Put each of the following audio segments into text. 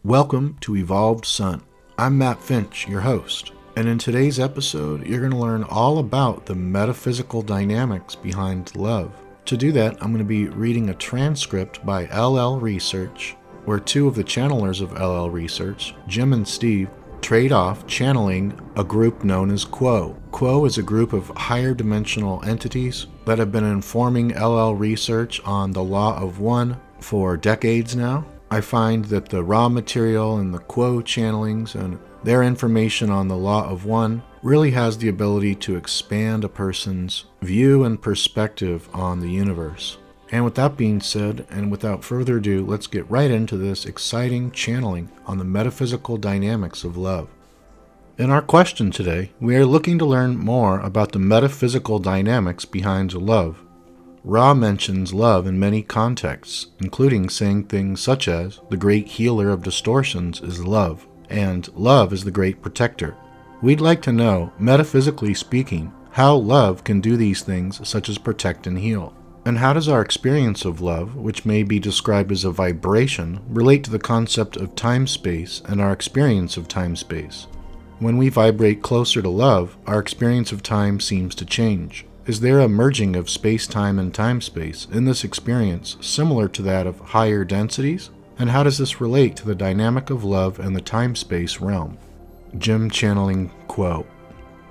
Welcome to Evolved Sun. I'm Matt Finch, your host, and in today's episode, you're going to learn all about the metaphysical dynamics behind love. To do that, I'm going to be reading a transcript by LL Research, where two of the channelers of LL Research, Jim and Steve, trade off channeling a group known as Quo. Quo is a group of higher dimensional entities that have been informing LL Research on the Law of One for decades now. I find that the raw material and the Quo channelings and their information on the Law of One really has the ability to expand a person's view and perspective on the universe. And with that being said, and without further ado, let's get right into this exciting channeling on the metaphysical dynamics of love. In our question today, we are looking to learn more about the metaphysical dynamics behind love. Ra mentions love in many contexts, including saying things such as, the great healer of distortions is love, and love is the great protector. We'd like to know, metaphysically speaking, how love can do these things such as protect and heal. And how does our experience of love, which may be described as a vibration, relate to the concept of time-space and our experience of time-space? When we vibrate closer to love, our experience of time seems to change. Is there a merging of space-time and time-space in this experience similar to that of higher densities? And how does this relate to the dynamic of love and the time-space realm? Jim channeling Quo.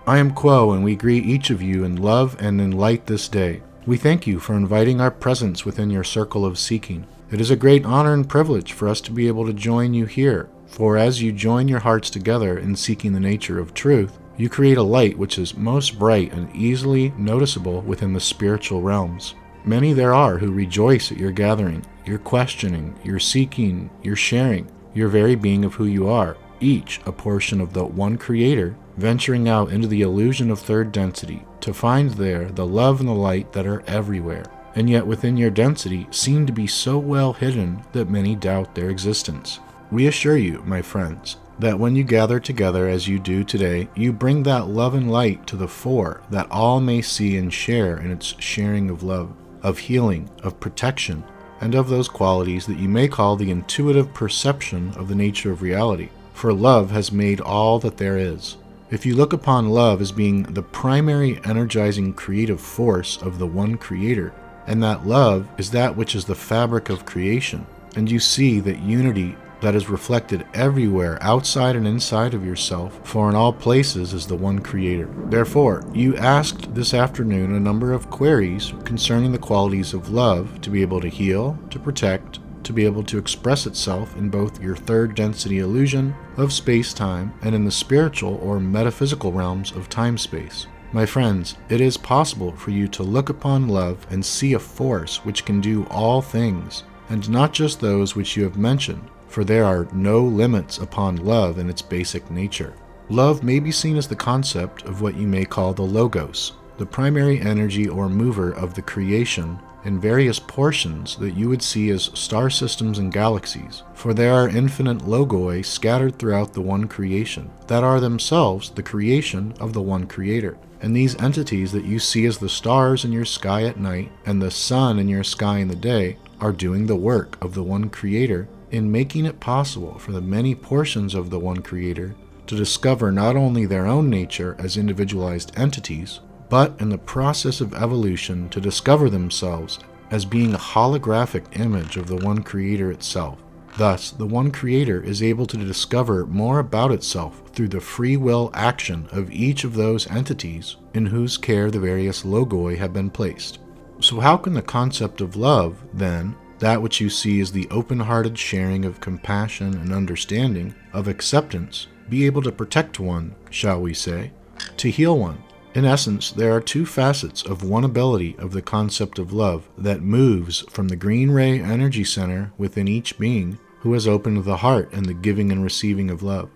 I am Quo, and we greet each of you in love and in light this day. We thank you for inviting our presence within your circle of seeking. It is a great honor and privilege for us to be able to join you here, for as you join your hearts together in seeking the nature of truth, you create a light which is most bright and easily noticeable within the spiritual realms. Many there are who rejoice at your gathering, your questioning, your seeking, your sharing, your very being of who you are, each a portion of the one Creator, venturing out into the illusion of third density, to find there the love and the light that are everywhere, and yet within your density seem to be so well hidden that many doubt their existence. We assure you, my friends, that when you gather together as you do today, you bring that love and light to the fore, that all may see and share in its sharing of love, of healing, of protection, and of those qualities that you may call the intuitive perception of the nature of reality. For love has made all that there is. If you look upon love as being the primary energizing creative force of the one Creator, and that love is that which is the fabric of creation, and you see that unity that is reflected everywhere outside and inside of yourself, for in all places is the one Creator. Therefore, you asked this afternoon a number of queries concerning the qualities of love to be able to heal, to protect, to be able to express itself in both your third density illusion of space-time and in the spiritual or metaphysical realms of time-space. My friends, it is possible for you to look upon love and see a force which can do all things, and not just those which you have mentioned, for there are no limits upon love in its basic nature. Love may be seen as the concept of what you may call the logos, the primary energy or mover of the creation in various portions that you would see as star systems and galaxies, for there are infinite logoi scattered throughout the one creation, that are themselves the creation of the one Creator. And these entities that you see as the stars in your sky at night and the sun in your sky in the day are doing the work of the one Creator in making it possible for the many portions of the one Creator to discover not only their own nature as individualized entities, but in the process of evolution to discover themselves as being a holographic image of the one Creator itself. Thus, the one Creator is able to discover more about itself through the free will action of each of those entities in whose care the various logoi have been placed. So how can the concept of love, then, that which you see as the open-hearted sharing of compassion and understanding, of acceptance, be able to protect one, shall we say, to heal one? In essence, there are two facets of one ability of the concept of love that moves from the green ray energy center within each being who has opened the heart in the giving and receiving of love.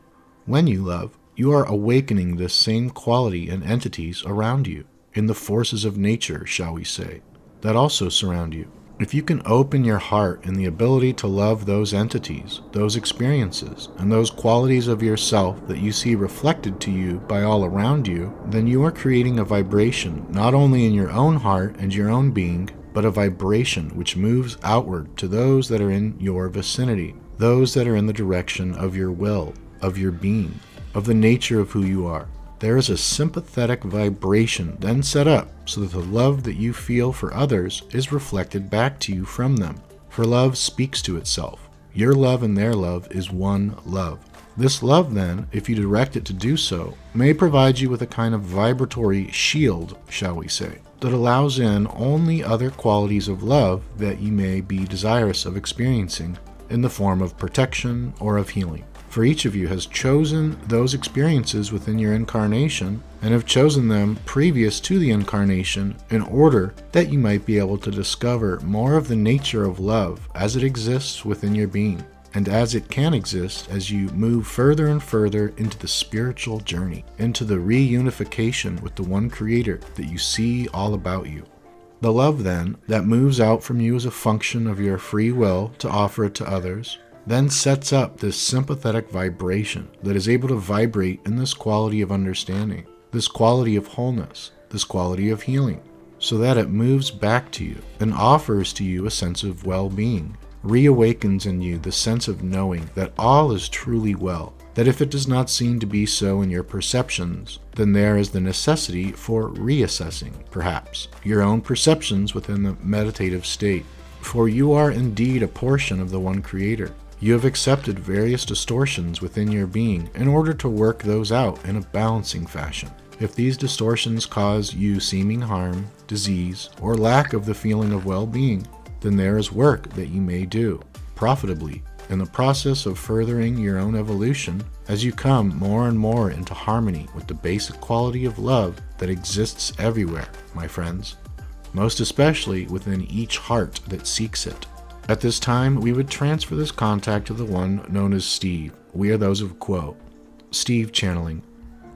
When you love, you are awakening this same quality in entities around you, in the forces of nature, shall we say, that also surround you. If you can open your heart in the ability to love those entities, those experiences, and those qualities of yourself that you see reflected to you by all around you, then you are creating a vibration not only in your own heart and your own being, but a vibration which moves outward to those that are in your vicinity. those that are in the direction of your will, of your being, of the nature of who you are. There is a sympathetic vibration then set up so that the love that you feel for others is reflected back to you from them. For love speaks to itself. Your love and their love is one love. This love then, if you direct it to do so, may provide you with a kind of vibratory shield, shall we say, that allows in only other qualities of love that you may be desirous of experiencing in the form of protection or of healing. For each of you has chosen those experiences within your incarnation and have chosen them previous to the incarnation in order that you might be able to discover more of the nature of love as it exists within your being and as it can exist as you move further and further into the spiritual journey, into the reunification with the one Creator that you see all about you. The love, then, that moves out from you as a function of your free will to offer it to others, then sets up this sympathetic vibration that is able to vibrate in this quality of understanding, this quality of wholeness, this quality of healing, so that it moves back to you and offers to you a sense of well-being, reawakens in you the sense of knowing that all is truly well, that if it does not seem to be so in your perceptions, then there is the necessity for reassessing, perhaps, your own perceptions within the meditative state. For you are indeed a portion of the one Creator. You have accepted various distortions within your being in order to work those out in a balancing fashion. If these distortions cause you seeming harm, disease, or lack of the feeling of well-being, then there is work that you may do, profitably, in the process of furthering your own evolution as you come more and more into harmony with the basic quality of love that exists everywhere, my friends, most especially within each heart that seeks it. At this time, we would transfer this contact to the one known as Steve. We are those of Quo. Steve channeling.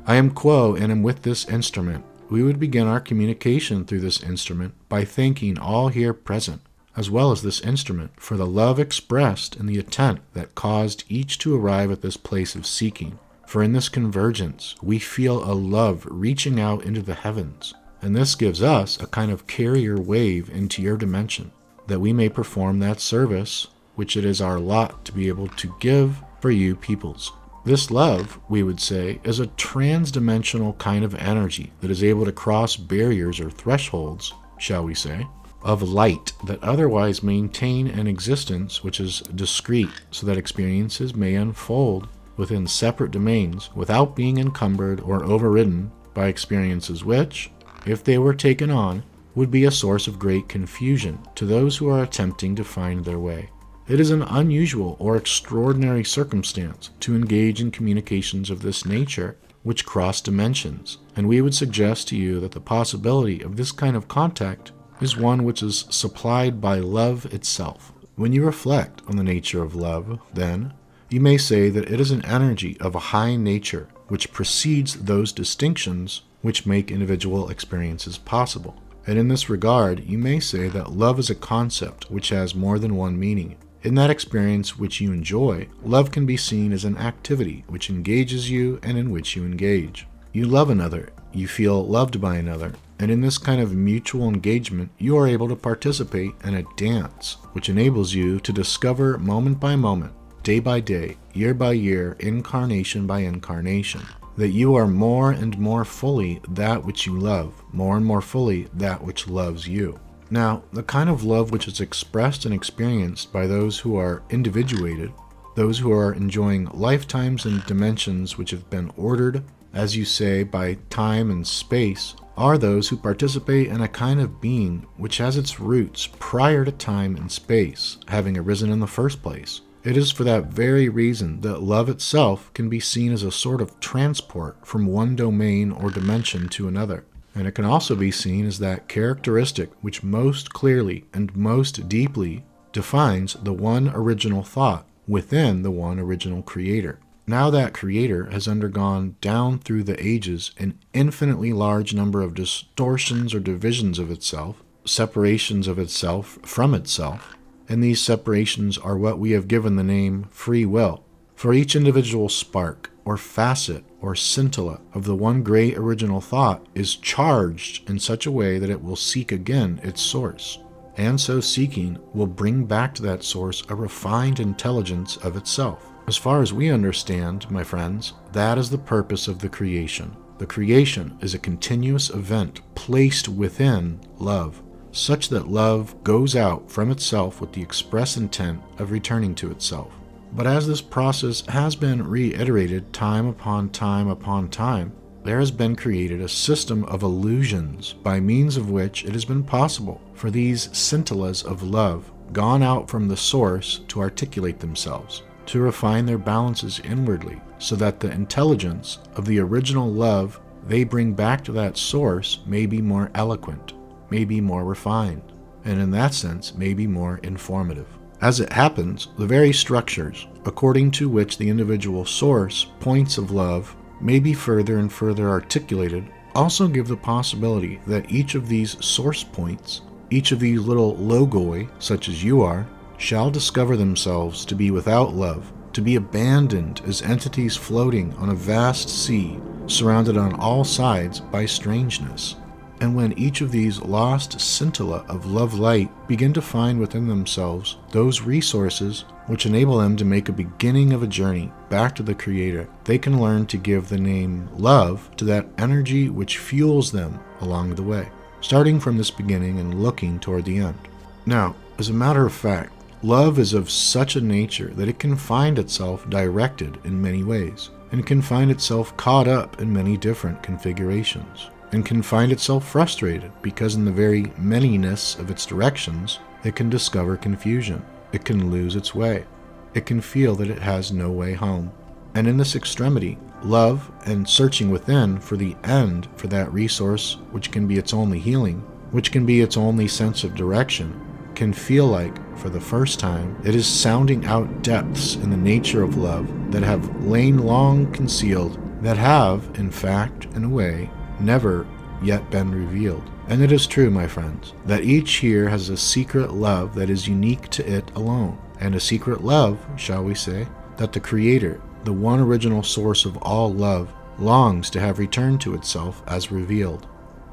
I am Quo and am with this instrument. We would begin our communication through this instrument by thanking all here present, as well as this instrument, for the love expressed in the intent that caused each to arrive at this place of seeking. For in this convergence, we feel a love reaching out into the heavens, and this gives us a kind of carrier wave into your dimension, that we may perform that service which it is our lot to be able to give for you peoples. This love, we would say, is a trans-dimensional kind of energy that is able to cross barriers or thresholds, shall we say, of light that otherwise maintain an existence which is discrete, so that experiences may unfold within separate domains without being encumbered or overridden by experiences which, if they were taken on, would be a source of great confusion to those who are attempting to find their way. It is an unusual or extraordinary circumstance to engage in communications of this nature which cross dimensions, and we would suggest to you that the possibility of this kind of contact is one which is supplied by love itself. When you reflect on the nature of love, then, you may say that it is an energy of a high nature which precedes those distinctions which make individual experiences possible. And in this regard, you may say that love is a concept which has more than one meaning. In that experience which you enjoy, love can be seen as an activity which engages you and in which you engage. You love another, you feel loved by another, and in this kind of mutual engagement, you are able to participate in a dance which enables you to discover moment by moment, day by day, year by year, incarnation by incarnation, that you are more and more fully that which you love, more and more fully that which loves you. Now, the kind of love which is expressed and experienced by those who are individuated, those who are enjoying lifetimes and dimensions which have been ordered, as you say, by time and space, are those who participate in a kind of being which has its roots prior to time and space, having arisen in the first place. It is for that very reason that love itself can be seen as a sort of transport from one domain or dimension to another. And it can also be seen as that characteristic which most clearly and most deeply defines the one original thought within the one original creator. Now that creator has undergone down through the ages an infinitely large number of distortions or divisions of itself, separations of itself from itself, and these separations are what we have given the name free will. For each individual spark, or facet, or scintilla of the one great original thought is charged in such a way that it will seek again its source. and so seeking will bring back to that source a refined intelligence of itself. As far as we understand, my friends, that is the purpose of the creation. The creation is a continuous event placed within love, such that love goes out from itself with the express intent of returning to itself. But as this process has been reiterated time upon time upon time, there has been created a system of illusions by means of which it has been possible for these scintillas of love gone out from the source to articulate themselves, to refine their balances inwardly, so that the intelligence of the original love they bring back to that source may be more eloquent, may be more refined, and in that sense may be more informative. As it happens, the very structures according to which the individual source points of love may be further and further articulated also give the possibility that each of these source points, each of these little logoi, such as you are, shall discover themselves to be without love, to be abandoned as entities floating on a vast sea, surrounded on all sides by strangeness. And when each of these lost scintilla of love light begin to find within themselves those resources which enable them to make a beginning of a journey back to the Creator, they can learn to give the name love to that energy which fuels them along the way, starting from this beginning and looking toward the end. Now, as a matter of fact, love is of such a nature that it can find itself directed in many ways, and can find itself caught up in many different configurations, and can find itself frustrated because in the very manyness of its directions, it can discover confusion. It can lose its way. It can feel that it has no way home. And in this extremity, love and searching within for the end for that resource which can be its only healing, which can be its only sense of direction, can feel like, for the first time, it is sounding out depths in the nature of love that have lain long concealed, that have, in fact, in a way, never yet been revealed. And it is true, my friends, that each here has a secret love that is unique to it alone, and a secret love, shall we say, that the Creator, the one original source of all love, longs to have returned to itself as revealed.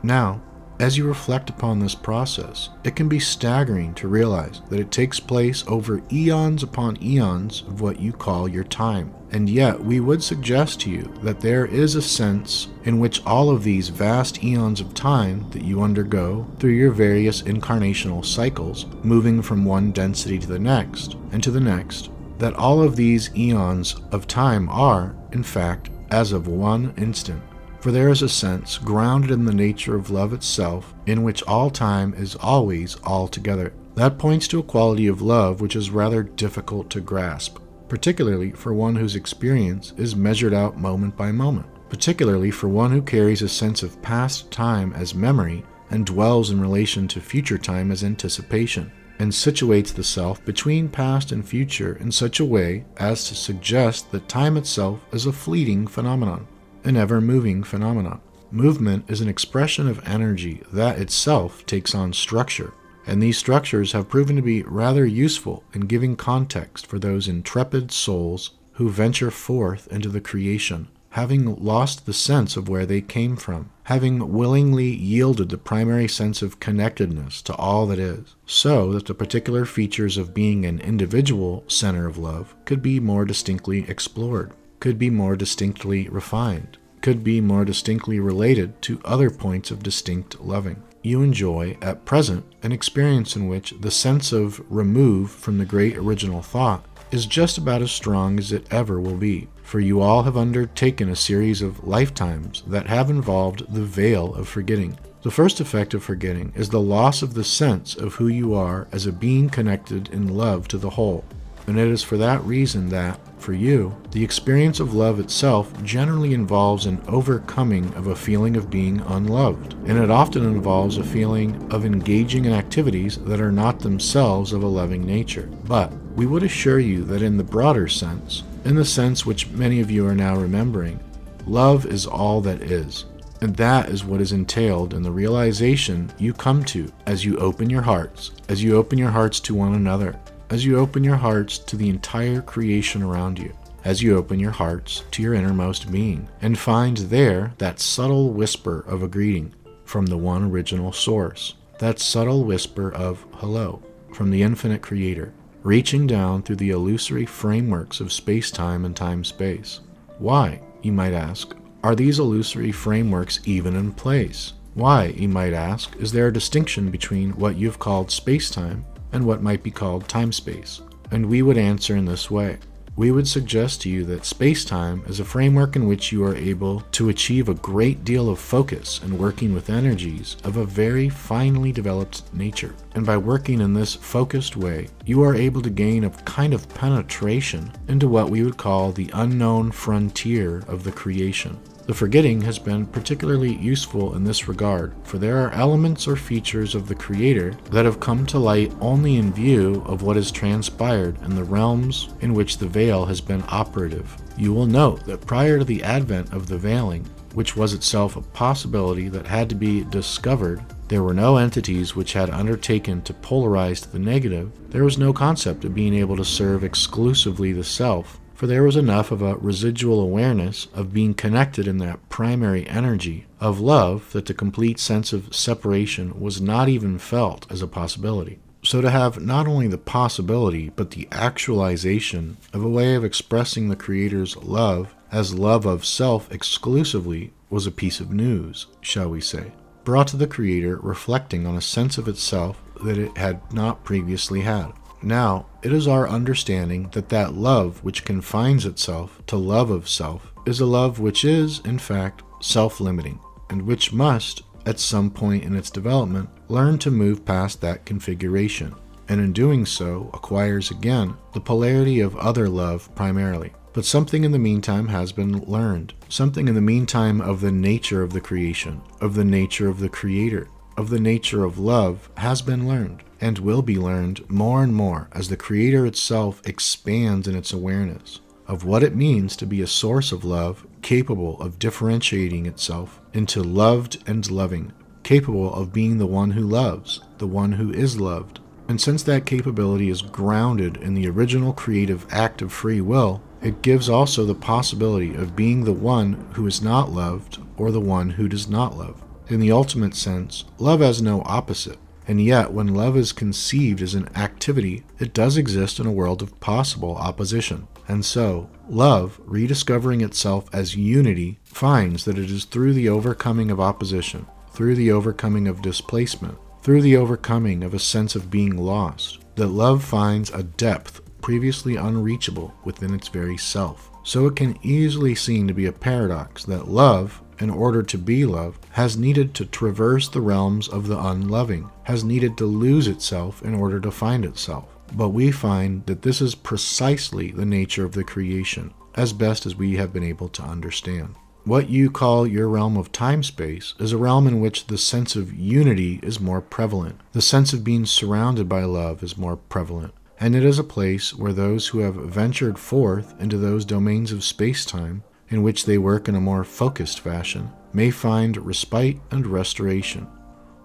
Now, as you reflect upon this process, it can be staggering to realize that it takes place over eons upon eons of what you call your time. And yet, we would suggest to you that there is a sense in which all of these vast eons of time that you undergo through your various incarnational cycles, moving from one density to the next, and to the next, that all of these eons of time are, in fact, as of one instant. For there is a sense grounded in the nature of love itself, in which all time is always all together. That points to a quality of love which is rather difficult to grasp, particularly for one whose experience is measured out moment by moment, particularly for one who carries a sense of past time as memory and dwells in relation to future time as anticipation, and situates the self between past and future in such a way as to suggest that time itself is a fleeting phenomenon, an ever-moving phenomenon. Movement is an expression of energy that itself takes on structure, and these structures have proven to be rather useful in giving context for those intrepid souls who venture forth into the creation, having lost the sense of where they came from, having willingly yielded the primary sense of connectedness to all that is, so that the particular features of being an individual center of love could be more distinctly explored, could be more distinctly refined, could be more distinctly related to other points of distinct loving. You enjoy, at present, an experience in which the sense of remove from the great original thought is just about as strong as it ever will be, for you all have undertaken a series of lifetimes that have involved the veil of forgetting. The first effect of forgetting is the loss of the sense of who you are as a being connected in love to the whole. And it is for that reason that, for you, the experience of love itself generally involves an overcoming of a feeling of being unloved, and it often involves a feeling of engaging in activities that are not themselves of a loving nature. But we would assure you that in the broader sense, in the sense which many of you are now remembering, love is all that is, and that is what is entailed in the realization you come to as you open your hearts, to one another, as you open your hearts to the entire creation around you, as you open your hearts to your innermost being, and find there that subtle whisper of a greeting from the one original source, that subtle whisper of hello from the infinite creator, reaching down through the illusory frameworks of space-time and time-space. Why, you might ask, are these illusory frameworks even in place? Why, you might ask, is there a distinction between what you've called space-time and what might be called time-space? And we would answer in this way. We would suggest to you that space-time is a framework in which you are able to achieve a great deal of focus and working with energies of a very finely developed nature. And by working in this focused way, you are able to gain a kind of penetration into what we would call the unknown frontier of the creation. The forgetting has been particularly useful in this regard, for there are elements or features of the Creator that have come to light only in view of what has transpired in the realms in which the veil has been operative. You will note that prior to the advent of the veiling, which was itself a possibility that had to be discovered, there were no entities which had undertaken to polarize to the negative. There was no concept of being able to serve exclusively the self, for there was enough of a residual awareness of being connected in that primary energy of love that the complete sense of separation was not even felt as a possibility. So to have not only the possibility, but the actualization of a way of expressing the Creator's love as love of self exclusively was a piece of news, shall we say, brought to the Creator reflecting on a sense of itself that it had not previously had. Now, it is our understanding that that love which confines itself to love of self is a love which is, in fact, self-limiting, and which must, at some point in its development, learn to move past that configuration, and in doing so acquires again the polarity of other love primarily. But something in the meantime has been learned, something in the meantime of the nature of the creation, of the nature of the Creator, of the nature of love has been learned, and will be learned more and more as the Creator itself expands in its awareness of what it means to be a source of love capable of differentiating itself into loved and loving, capable of being the one who loves, the one who is loved. And since that capability is grounded in the original creative act of free will, it gives also the possibility of being the one who is not loved or the one who does not love. In the ultimate sense, love has no opposite. And yet, when love is conceived as an activity, it does exist in a world of possible opposition. And so, love, rediscovering itself as unity, finds that it is through the overcoming of opposition, through the overcoming of displacement, through the overcoming of a sense of being lost, that love finds a depth previously unreachable within its very self. So it can easily seem to be a paradox that love, in order to be love, has needed to traverse the realms of the unloving, has needed to lose itself in order to find itself. But we find that this is precisely the nature of the creation, as best as we have been able to understand. What you call your realm of time-space is a realm in which the sense of unity is more prevalent. The sense of being surrounded by love is more prevalent. And it is a place where those who have ventured forth into those domains of space-time in which they work in a more focused fashion, may find respite and restoration.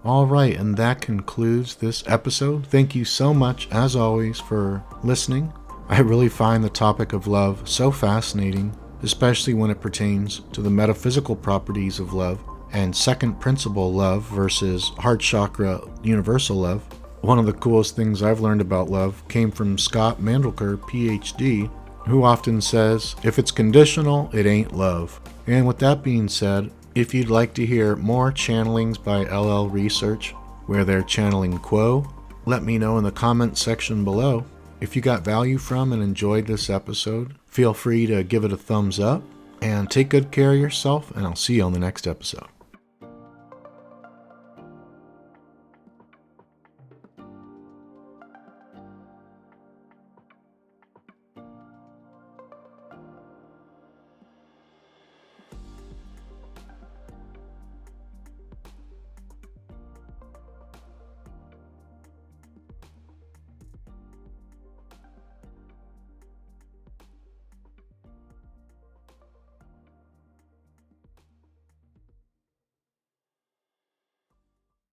All right, and that concludes this episode. Thank you so much, as always, for listening. I really find the topic of love so fascinating, especially when it pertains to the metaphysical properties of love and second principle love versus heart chakra universal love. One of the coolest things I've learned about love came from Scott Mandelker, PhD, who often says, if it's conditional, it ain't love. And with that being said, if you'd like to hear more channelings by LL Research, where they're channeling Quo, let me know in the comment section below. If you got value from and enjoyed this episode, feel free to give it a thumbs up, and take good care of yourself, and I'll see you on the next episode.